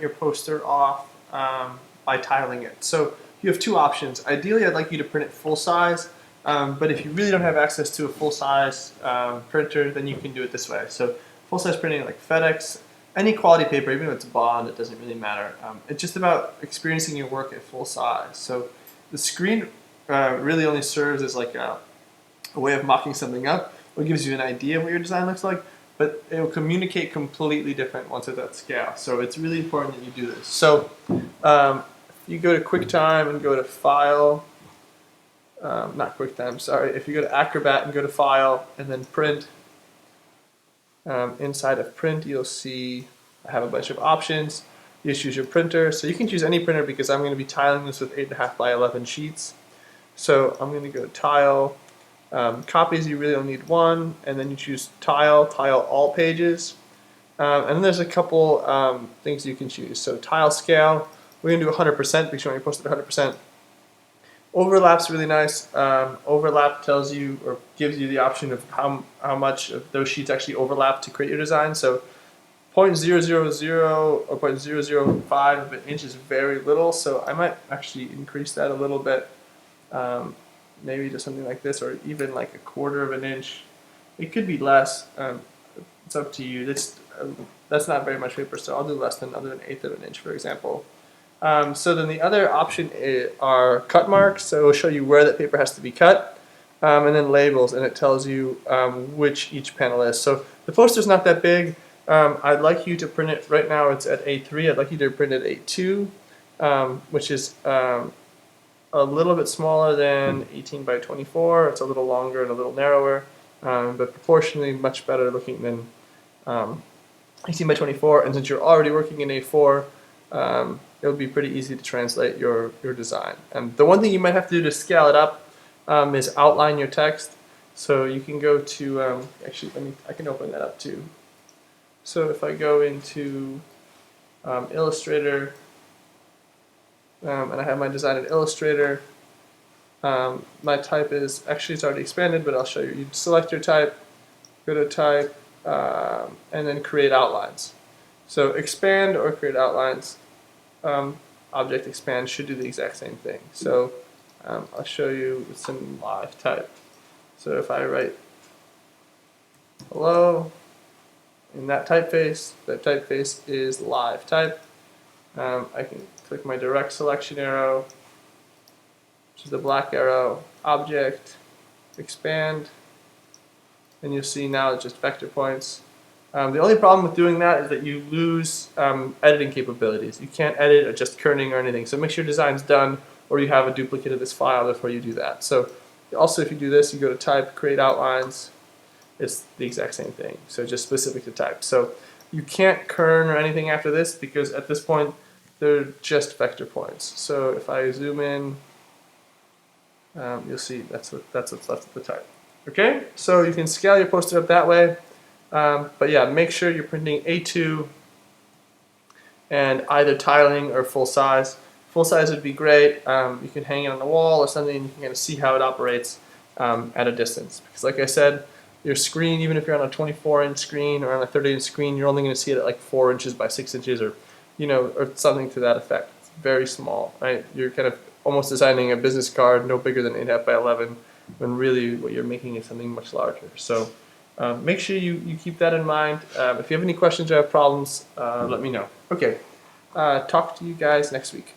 your poster off by tiling it. So you have two options. Ideally, I'd like you to print it full size, but if you really don't have access to a full size printer, then you can do it this way. So full size printing like FedEx, any quality paper, even if it's bond, it doesn't really matter. It's just about experiencing your work at full size. So the screen really only serves as like a way of mocking something up, or gives you an idea of what your design looks like, but it will communicate completely different once it's at scale. So it's really important that you do this. So you go to QuickTime and go to File, not QuickTime, sorry. If you go to Acrobat and go to File and then Print, inside of Print you'll see I have a bunch of options. You choose your printer. So you can choose any printer because I'm going to be tiling this with 8.5 by 11 sheets. So I'm going to go Tile. Copies, you really only need one, and then you choose tile all pages, and then there's a couple things you can choose. So tile scale, we're going to do 100% because you want to post it 100%. Overlap's really nice. Overlap tells you or gives you the option of how much of those sheets actually overlap to create your design. So 0.000 or 0.005 of an inch is very little, so I might actually increase that a little bit. Maybe to something like this, or even like 1/4 of an inch. It could be less. It's up to you. That's not very much paper, so I'll do less than 1/8 of an inch, for example. So then the other option are cut marks. So it'll show you where that paper has to be cut, and then labels, and it tells you which each panel is. So the poster's not that big. I'd like you to print it right now. It's at A3. I'd like you to print it at A2, which is a little bit smaller than 18 by 24. It's a little longer and a little narrower, but proportionally much better looking than 18 by 24. And since you're already working in A4, it'll be pretty easy to translate your design. And the one thing you might have to do to scale it up is outline your text. So you can go to, actually, I can open that up too. So if I go into Illustrator, and I have my design in Illustrator. My type is, actually it's already expanded, but I'll show you. You select your type, go to type, and then create outlines. So expand or create outlines, object expand should do the exact same thing. So I'll show you some live type. So if I write hello in that typeface is live type. I can click my direct selection arrow, which is the black arrow, object, expand, and you'll see now it's just vector points. The only problem with doing that is that you lose editing capabilities. You can't edit or adjust kerning or anything, so make sure your design's done or you have a duplicate of this file before you do that. So also if you do this, you go to type, create outlines, it's the exact same thing, so just specific to type. So you can't kern or anything after this because at this point they're just vector points. So if I zoom in, you'll see that's what's left of the type. Okay, so you can scale your poster up that way. But yeah, make sure you're printing A2 and either tiling or full size. Full size would be great. You can hang it on the wall or something, and you can kind of see how it operates at a distance. Because like I said, your screen, even if you're on a 24-inch screen or on a 30-inch screen, you're only going to see it at like 4 inches by 6 inches, or or something to that effect. It's very small, right? You're kind of almost designing a business card no bigger than 8.5 by 11, when really what you're making is something much larger. So make sure you keep that in mind. If you have any questions or have problems, let me know. Okay, talk to you guys next week.